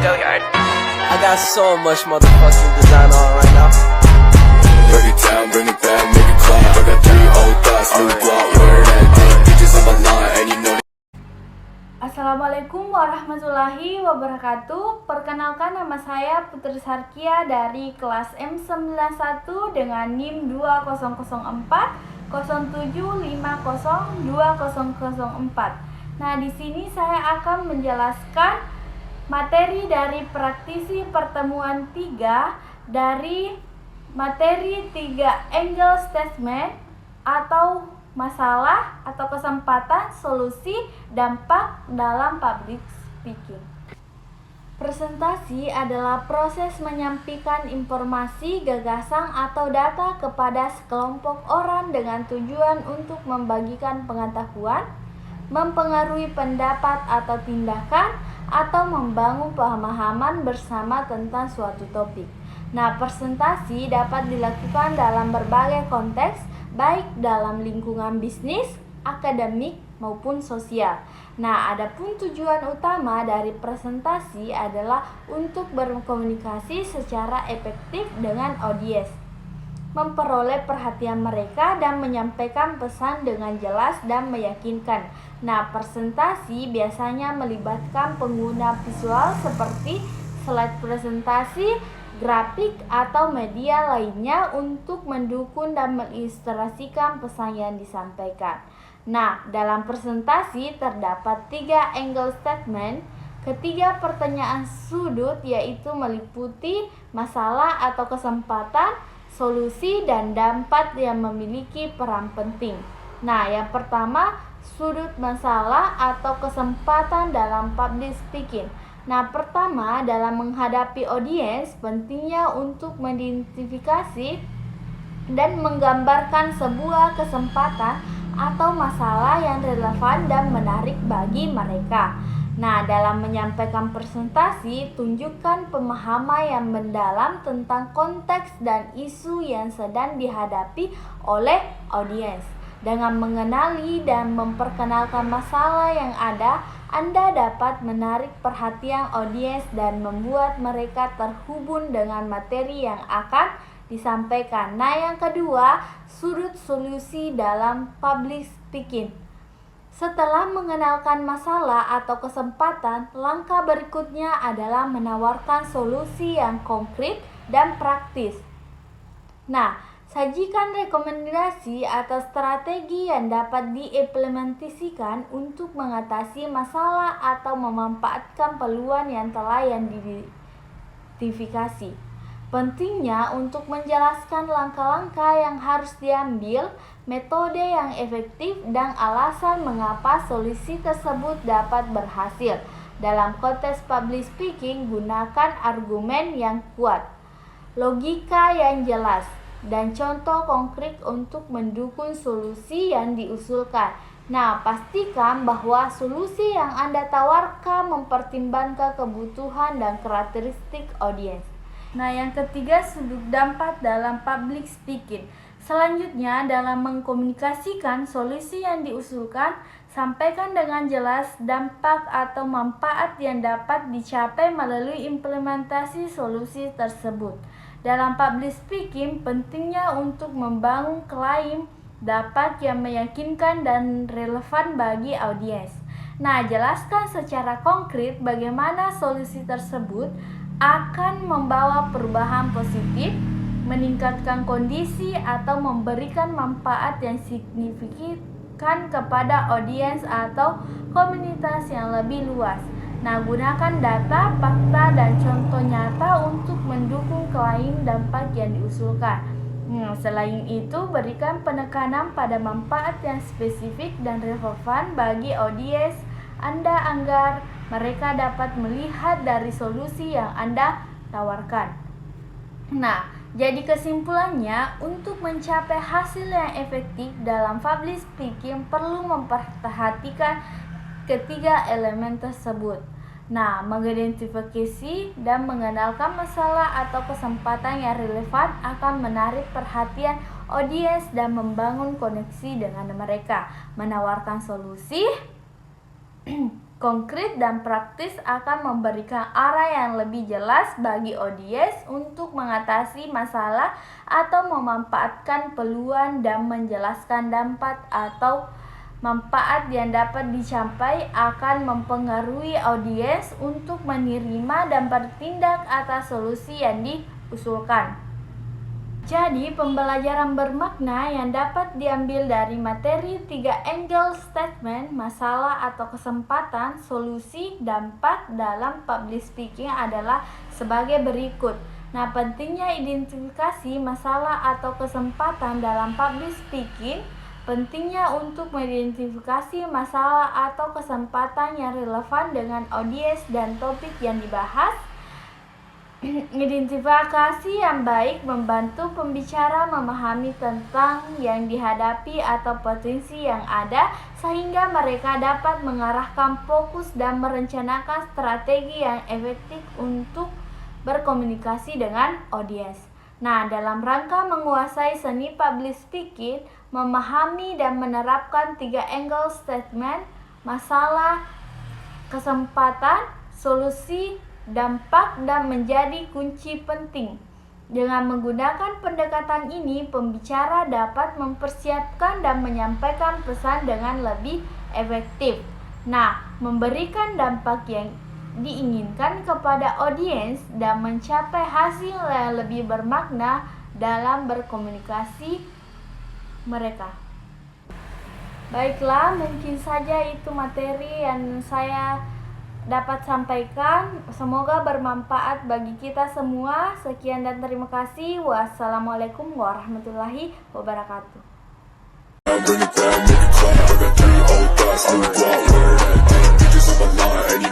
Go yard. I got so much motherfucking design on right now. Break it down, bring it back, make it clap. I got 3 old thoughts, new guap, where that thing, bitches on my line, and you know. Assalamualaikum warahmatullahi wabarakatuh. Perkenalkan, nama saya Putri Sarkia dari kelas M91 dengan NIM 2004 07502004. Nah, di sini saya akan menjelaskan materi dari praktisi pertemuan 3 dari materi 3 angle statement atau masalah atau kesempatan, solusi, dampak dalam public speaking. Presentasi adalah proses menyampaikan informasi, gagasan, atau data kepada sekelompok orang dengan tujuan untuk membagikan pengetahuan, mempengaruhi pendapat atau tindakan, atau membangun pemahaman bersama tentang suatu topik. Nah, presentasi dapat dilakukan dalam berbagai konteks, baik dalam lingkungan bisnis, akademik, maupun sosial. Nah, adapun tujuan utama dari presentasi adalah untuk berkomunikasi secara efektif dengan audiens, memperoleh perhatian mereka, dan menyampaikan pesan dengan jelas dan meyakinkan. Nah, presentasi biasanya melibatkan pengguna visual seperti slide presentasi, grafik, atau media lainnya untuk mendukung dan mengilustrasikan pesan yang disampaikan. Nah, dalam presentasi terdapat 3 angle statement. Ketiga pertanyaan sudut yaitu meliputi masalah atau kesempatan, solusi, dan dampak yang memiliki peran penting. Nah, yang pertama, sudut masalah atau kesempatan dalam public speaking. Nah, pertama, dalam menghadapi audiens, pentingnya untuk mengidentifikasi dan menggambarkan sebuah kesempatan atau masalah yang relevan dan menarik bagi mereka. Nah, dalam menyampaikan presentasi, tunjukkan pemahaman yang mendalam tentang konteks dan isu yang sedang dihadapi oleh audiens. Dengan mengenali dan memperkenalkan masalah yang ada, Anda dapat menarik perhatian audiens dan membuat mereka terhubung dengan materi yang akan disampaikan. Nah, yang kedua, sudut solusi dalam public speaking. Setelah mengenalkan masalah atau kesempatan, langkah berikutnya adalah menawarkan solusi yang konkret dan praktis. Nah, sajikan rekomendasi atau strategi yang dapat diimplementasikan untuk mengatasi masalah atau memanfaatkan peluang yang telah diidentifikasi. Pentingnya untuk menjelaskan langkah-langkah yang harus diambil, metode yang efektif, dan alasan mengapa solusi tersebut dapat berhasil. Dalam konteks public speaking, gunakan argumen yang kuat, logika yang jelas, dan contoh konkret untuk mendukung solusi yang diusulkan. Nah, pastikan bahwa solusi yang Anda tawarkan mempertimbangkan kebutuhan dan karakteristik audiens. Nah, yang ketiga, sudut dampak dalam public speaking. Selanjutnya, dalam mengkomunikasikan solusi yang diusulkan, sampaikan dengan jelas dampak atau manfaat yang dapat dicapai melalui implementasi solusi tersebut. Dalam public speaking, pentingnya untuk membangun klaim dapat yang meyakinkan dan relevan bagi audiens. Nah, jelaskan secara konkret bagaimana solusi tersebut akan membawa perubahan positif, meningkatkan kondisi, atau memberikan manfaat yang signifikan kepada audiens atau komunitas yang lebih luas. Nah, gunakan data, fakta, dan contoh nyata untuk mendukung klaim dampak yang diusulkan. Selain itu, berikan penekanan pada manfaat yang spesifik dan relevan bagi audiens Anda agar mereka dapat melihat dari solusi yang Anda tawarkan. Nah, jadi kesimpulannya, untuk mencapai hasil yang efektif dalam public speaking perlu memperhatikan ketiga elemen tersebut. Nah, mengidentifikasi dan mengenalkan masalah atau kesempatan yang relevan akan menarik perhatian audiens dan membangun koneksi dengan mereka, menawarkan solusi konkret dan praktis akan memberikan arah yang lebih jelas bagi audiens untuk mengatasi masalah atau memanfaatkan peluang dan menjelaskan dampak atau manfaat yang dapat dicapai akan mempengaruhi audiens untuk menerima dan bertindak atas solusi yang diusulkan. Jadi, pembelajaran bermakna yang dapat diambil dari materi 3 angle statement, masalah atau kesempatan, solusi, dampak dalam public speaking adalah sebagai berikut. Nah, pentingnya identifikasi masalah atau kesempatan dalam public speaking. Pentingnya untuk mengidentifikasi masalah atau kesempatan yang relevan dengan audiens dan topik yang dibahas. Identifikasi yang baik membantu pembicara memahami tentang yang dihadapi atau potensi yang ada, sehingga mereka dapat mengarahkan fokus dan merencanakan strategi yang efektif untuk berkomunikasi dengan audiens. Nah, dalam rangka menguasai seni public speaking, memahami dan menerapkan 3 angle statement, masalah, kesempatan, solusi, dampak dan menjadi kunci penting. Dengan menggunakan pendekatan ini, pembicara dapat mempersiapkan dan menyampaikan pesan dengan lebih efektif. Nah, memberikan dampak yang diinginkan kepada audiens dan mencapai hasil yang lebih bermakna dalam berkomunikasi mereka. Baiklah, mungkin saja itu materi yang saya dapat sampaikan. Semoga bermanfaat bagi kita semua. Sekian dan terima kasih. Wassalamualaikum warahmatullahi wabarakatuh. Bring it down, make it clap. I got 3 old thoughts, new block, where that thing, bitches on my line, and you